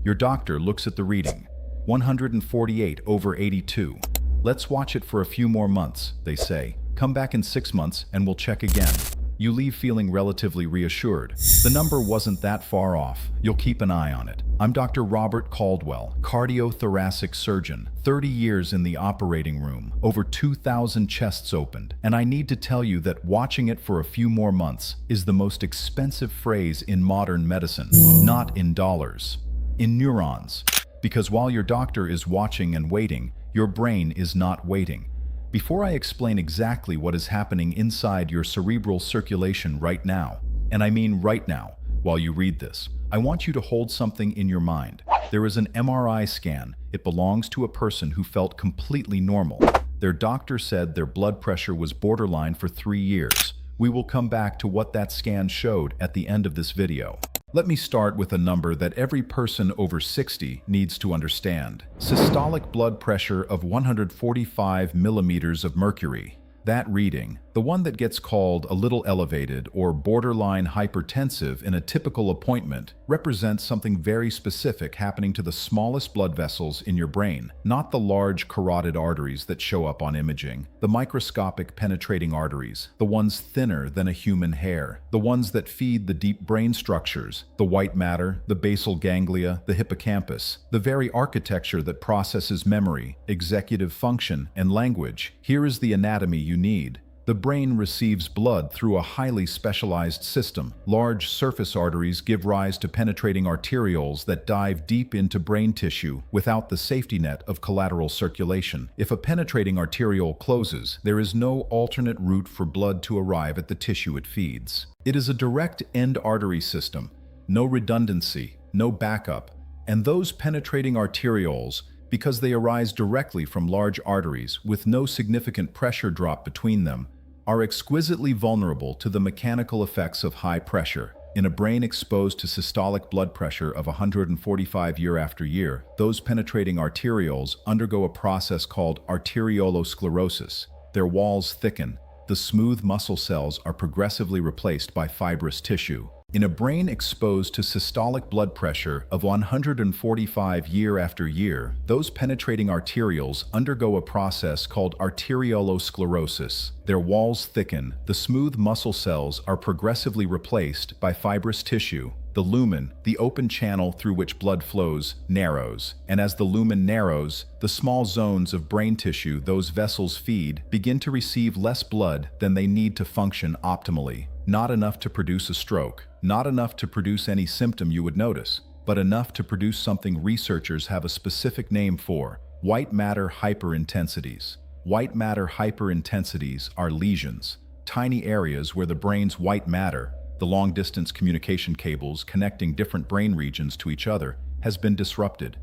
Your doctor looks at the reading. 148 over 82. Let's watch it for a few more months, they say. Come back in 6 months and we'll check again. You leave feeling relatively reassured. The number wasn't that far off. You'll keep an eye on it. I'm Dr. Robert Caldwell, cardiothoracic surgeon, 30 years in the operating room, over 2,000 chests opened, and I need to tell you that watching it for a few more months is the most expensive phrase in modern medicine, not in dollars, in neurons. Because while your doctor is watching and waiting, your brain is not waiting. Before I explain exactly what is happening inside your cerebral circulation right now, and I mean right now, while you read this, I want you to hold something in your mind. There is an MRI scan. It belongs to a person who felt completely normal. Their doctor said their blood pressure was borderline for 3 years. We will come back to what that scan showed at the end of this video. Let me start with a number that every person over 60 needs to understand. Systolic blood pressure of 145 millimeters of mercury. That reading, the one that gets called a little elevated or borderline hypertensive in a typical appointment, represents something very specific happening to the smallest blood vessels in your brain, not the large carotid arteries that show up on imaging, the microscopic penetrating arteries, the ones thinner than a human hair, the ones that feed the deep brain structures, the white matter, the basal ganglia, the hippocampus, the very architecture that processes memory, executive function, and language. Here is the anatomy you need. The brain receives blood through a highly specialized system. Large surface arteries give rise to penetrating arterioles that dive deep into brain tissue without the safety net of collateral circulation. If a penetrating arteriole closes, there is no alternate route for blood to arrive at the tissue it feeds. It is a direct end artery system, no redundancy, no backup, and those penetrating arterioles, because they arise directly from large arteries with no significant pressure drop between them, are exquisitely vulnerable to the mechanical effects of high pressure. In a brain exposed to systolic blood pressure of 145 year after year, those penetrating arterioles undergo a process called arteriolosclerosis. Their walls thicken. The smooth muscle cells are progressively replaced by fibrous tissue. In a brain exposed to systolic blood pressure of 145 year after year, those penetrating arterioles undergo a process called arteriolosclerosis. Their walls thicken, the smooth muscle cells are progressively replaced by fibrous tissue. The lumen, the open channel through which blood flows, narrows, and as the lumen narrows, the small zones of brain tissue those vessels feed begin to receive less blood than they need to function optimally. Not enough to produce a stroke, not enough to produce any symptom you would notice, but enough to produce something researchers have a specific name for: white matter hyperintensities. White matter hyperintensities are lesions, tiny areas where the brain's white matter, the long-distance communication cables connecting different brain regions to each other, has been disrupted.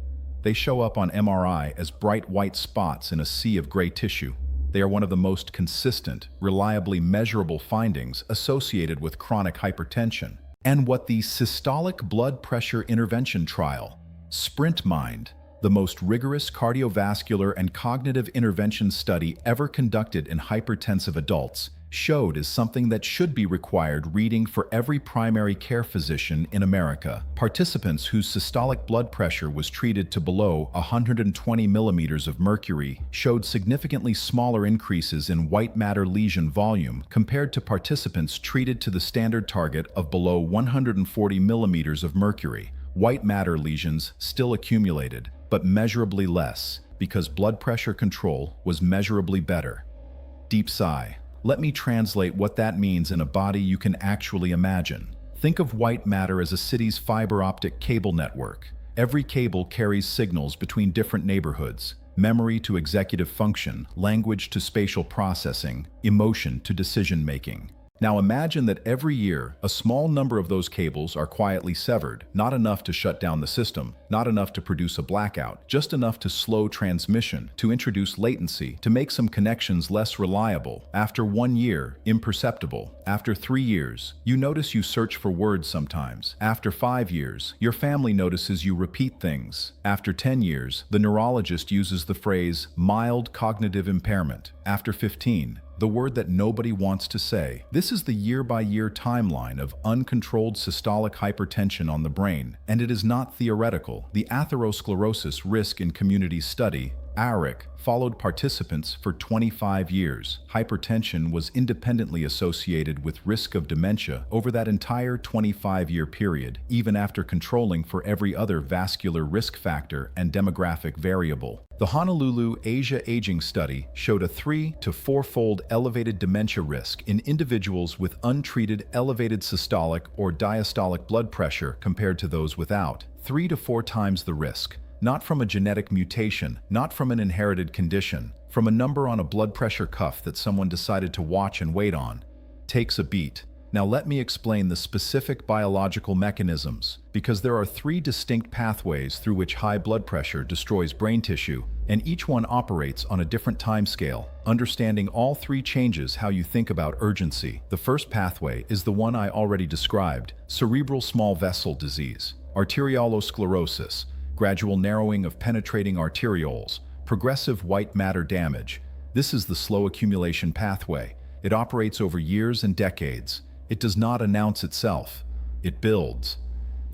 They show up on MRI as bright white spots in a sea of gray tissue. They are one of the most consistent, reliably measurable findings associated with chronic hypertension. And what the Systolic Blood Pressure Intervention Trial, SprintMind, the most rigorous cardiovascular and cognitive intervention study ever conducted in hypertensive adults, showed is something that should be required reading for every primary care physician in America. Participants whose systolic blood pressure was treated to below 120 millimeters of mercury showed significantly smaller increases in white matter lesion volume compared to participants treated to the standard target of below 140 millimeters of mercury. White matter lesions still accumulated, but measurably less, because blood pressure control was measurably better. Deep sigh. Let me translate what that means in a body you can actually imagine. Think of white matter as a city's fiber optic cable network. Every cable carries signals between different neighborhoods: memory to executive function, language to spatial processing, emotion to decision-making. Now imagine that every year, a small number of those cables are quietly severed, not enough to shut down the system, not enough to produce a blackout, just enough to slow transmission, to introduce latency, to make some connections less reliable. After 1 year, imperceptible. After 3 years, you notice you search for words sometimes. After 5 years, your family notices you repeat things. After 10 years, the neurologist uses the phrase mild cognitive impairment. After 15, the word that nobody wants to say. This is the year-by-year timeline of uncontrolled systolic hypertension on the brain, and it is not theoretical. The atherosclerosis risk in community study, ARIC, followed participants for 25 years. Hypertension was independently associated with risk of dementia over that entire 25-year period, even after controlling for every other vascular risk factor and demographic variable. The Honolulu Asia Aging Study showed a 3 to 4-fold elevated dementia risk in individuals with untreated elevated systolic or diastolic blood pressure compared to those without. 3 to 4 times the risk. Not from a genetic mutation, not from an inherited condition, from a number on a blood pressure cuff that someone decided to watch and wait on. Takes a beat. Now let me explain the specific biological mechanisms, because there are 3 distinct pathways through which high blood pressure destroys brain tissue, and each one operates on a different time scale. Understanding all 3 changes how you think about urgency. The first pathway is the one I already described, cerebral small vessel disease, arteriolosclerosis, gradual narrowing of penetrating arterioles, progressive white matter damage. This is the slow accumulation pathway. It operates over years and decades. It does not announce itself. It builds.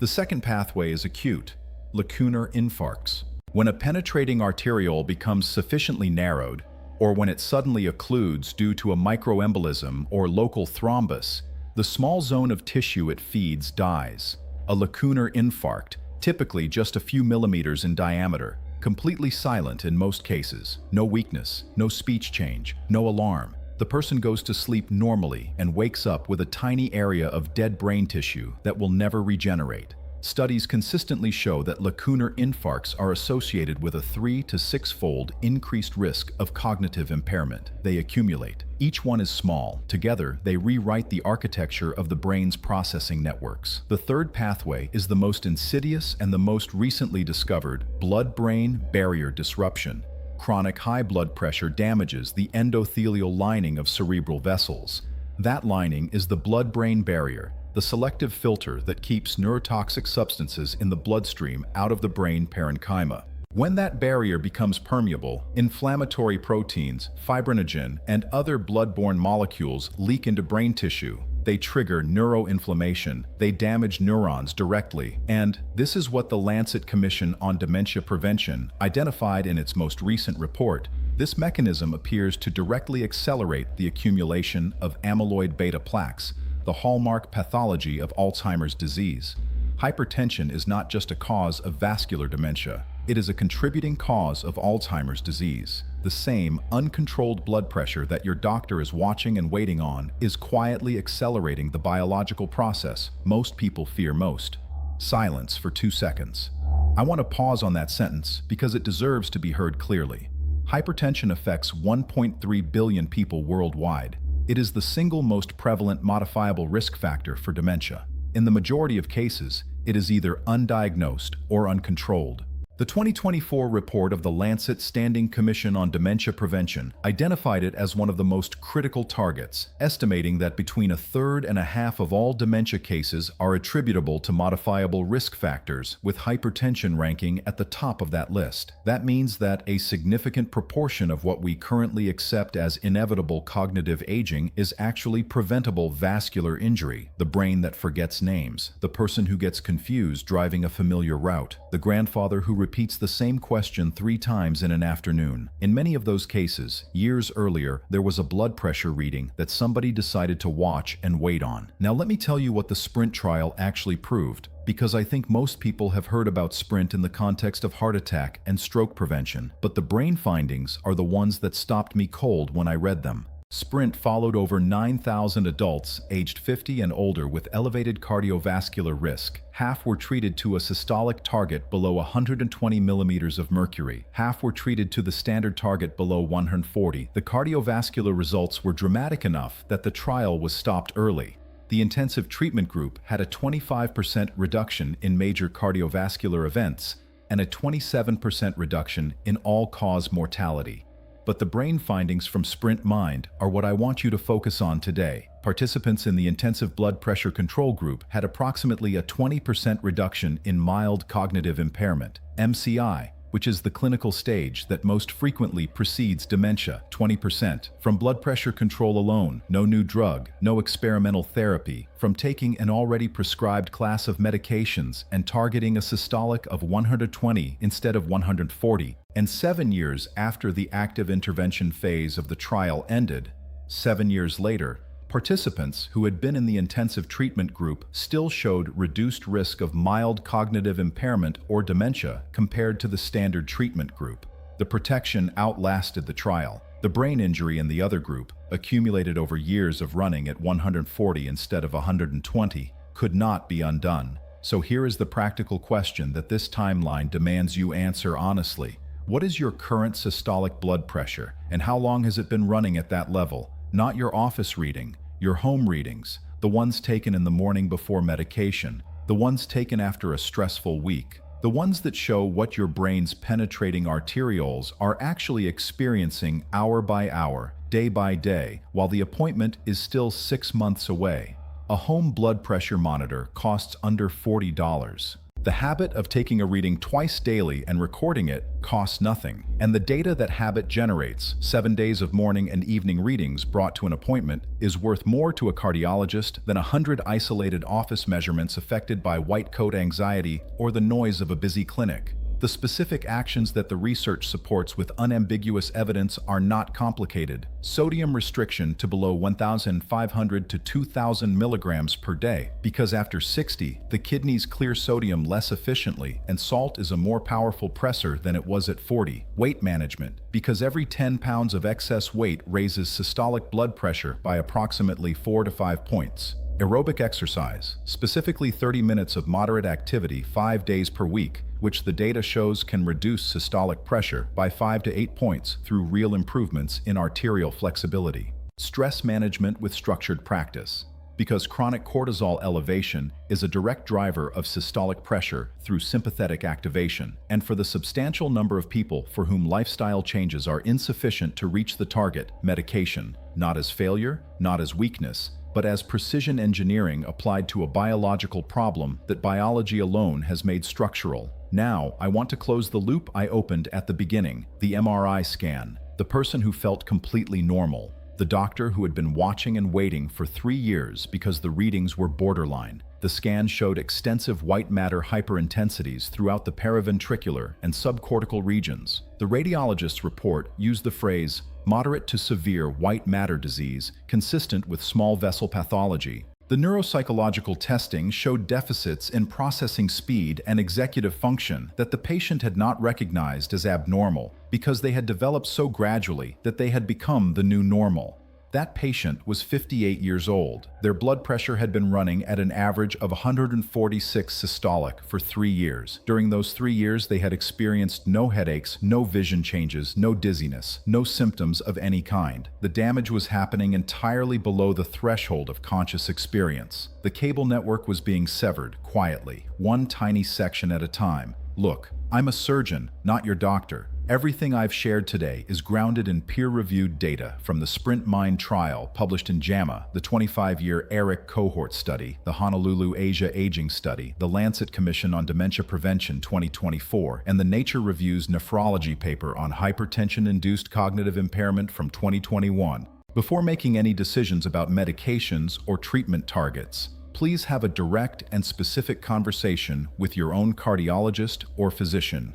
The second pathway is acute, lacunar infarcts. When a penetrating arteriole becomes sufficiently narrowed, or when it suddenly occludes due to a microembolism or local thrombus, the small zone of tissue it feeds dies. A lacunar infarct, typically just a few millimeters in diameter, completely silent in most cases, no weakness, no speech change, no alarm. The person goes to sleep normally and wakes up with a tiny area of dead brain tissue that will never regenerate. Studies consistently show that lacunar infarcts are associated with a 3 to 6-fold increased risk of cognitive impairment. They accumulate. Each one is small. Together, they rewrite the architecture of the brain's processing networks. The third pathway is the most insidious and the most recently discovered, blood-brain barrier disruption. Chronic high blood pressure damages the endothelial lining of cerebral vessels. That lining is the blood-brain barrier, the selective filter that keeps neurotoxic substances in the bloodstream out of the brain parenchyma. When that barrier becomes permeable, inflammatory proteins, fibrinogen, and other blood-borne molecules leak into brain tissue. They trigger neuroinflammation, they damage neurons directly, and this is what the Lancet Commission on Dementia Prevention identified in its most recent report. This mechanism appears to directly accelerate the accumulation of amyloid beta plaques, the hallmark pathology of Alzheimer's disease. Hypertension is not just a cause of vascular dementia. It is a contributing cause of Alzheimer's disease. The same uncontrolled blood pressure that your doctor is watching and waiting on is quietly accelerating the biological process most people fear most. Silence for 2 seconds. I want to pause on that sentence because it deserves to be heard clearly. Hypertension affects 1.3 billion people worldwide. It is the single most prevalent modifiable risk factor for dementia. In the majority of cases, it is either undiagnosed or uncontrolled. The 2024 report of the Lancet Standing Commission on Dementia Prevention identified it as one of the most critical targets, estimating that between 1/3 and 1/2 of all dementia cases are attributable to modifiable risk factors, with hypertension ranking at the top of that list. That means that a significant proportion of what we currently accept as inevitable cognitive aging is actually preventable vascular injury, the brain that forgets names, the person who gets confused driving a familiar route, the grandfather who repeats the same question 3 times in an afternoon. In many of those cases, years earlier, there was a blood pressure reading that somebody decided to watch and wait on. Now let me tell you what the SPRINT trial actually proved, because I think most people have heard about SPRINT in the context of heart attack and stroke prevention, but the brain findings are the ones that stopped me cold when I read them. SPRINT followed over 9,000 adults aged 50 and older with elevated cardiovascular risk. Half were treated to a systolic target below 120 millimeters of mercury. Half were treated to the standard target below 140. The cardiovascular results were dramatic enough that the trial was stopped early. The intensive treatment group had a 25% reduction in major cardiovascular events and a 27% reduction in all-cause mortality. But the brain findings from SPRINT Mind are what I want you to focus on today. Participants in the intensive blood pressure control group had approximately a 20% reduction in mild cognitive impairment, MCI, which is the clinical stage that most frequently precedes dementia, 20%, from blood pressure control alone, no new drug, no experimental therapy, from taking an already prescribed class of medications and targeting a systolic of 120 instead of 140, and 7 years after the active intervention phase of the trial ended. 7 years later, participants who had been in the intensive treatment group still showed reduced risk of mild cognitive impairment or dementia compared to the standard treatment group. The protection outlasted the trial. The brain injury in the other group, accumulated over years of running at 140 instead of 120, could not be undone. So here is the practical question that this timeline demands you answer honestly. What is your current systolic blood pressure, and how long has it been running at that level? Not your office reading, your home readings, the ones taken in the morning before medication, the ones taken after a stressful week, the ones that show what your brain's penetrating arterioles are actually experiencing hour by hour, day by day, while the appointment is still 6 months away. A home blood pressure monitor costs under $40. The habit of taking a reading twice daily and recording it costs nothing, and the data that habit generates, 7 days of morning and evening readings brought to an appointment, is worth more to a cardiologist than 100 isolated office measurements affected by white coat anxiety or the noise of a busy clinic. The specific actions that the research supports with unambiguous evidence are not complicated. Sodium restriction to below 1,500 to 2,000 milligrams per day, because after 60, the kidneys clear sodium less efficiently, and salt is a more powerful pressor than it was at 40. Weight management, because every 10 pounds of excess weight raises systolic blood pressure by approximately 4 to 5 points. Aerobic exercise, specifically 30 minutes of moderate activity 5 days per week, which the data shows can reduce systolic pressure by 5 to 8 points through real improvements in arterial flexibility. Stress management with structured practice, because chronic cortisol elevation is a direct driver of systolic pressure through sympathetic activation, and for the substantial number of people for whom lifestyle changes are insufficient to reach the target, medication, not as failure, not as weakness, but as precision engineering applied to a biological problem that biology alone has made structural. Now, I want to close the loop I opened at the beginning, the MRI scan, the person who felt completely normal, the doctor who had been watching and waiting for 3 years because the readings were borderline. The scan showed extensive white matter hyperintensities throughout the paraventricular and subcortical regions. The radiologist's report used the phrase, moderate to severe white matter disease, consistent with small vessel pathology. The neuropsychological testing showed deficits in processing speed and executive function that the patient had not recognized as abnormal because they had developed so gradually that they had become the new normal. That patient was 58 years old. Their blood pressure had been running at an average of 146 systolic for 3 years. During those 3 years, they had experienced no headaches, no vision changes, no dizziness, no symptoms of any kind. The damage was happening entirely below the threshold of conscious experience. The cable network was being severed quietly, one tiny section at a time. Look, I'm a surgeon, not your doctor. Everything I've shared today is grounded in peer-reviewed data from the Sprint Mind trial published in JAMA, the 25-year ERIC cohort study, the Honolulu Asia Aging Study, the Lancet Commission on Dementia Prevention 2024, and the Nature Review's nephrology paper on hypertension-induced cognitive impairment from 2021. Before making any decisions about medications or treatment targets, please have a direct and specific conversation with your own cardiologist or physician.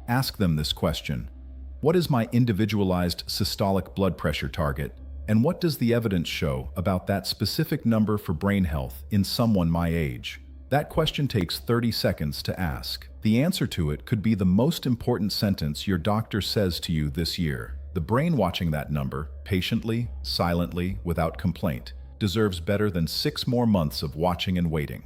Ask them this question: what is my individualized systolic blood pressure target, and what does the evidence show about that specific number for brain health in someone my age? That question takes 30 seconds to ask. The answer to it could be the most important sentence your doctor says to you this year. The brain watching that number, patiently, silently, without complaint, deserves better than 6 more months of watching and waiting.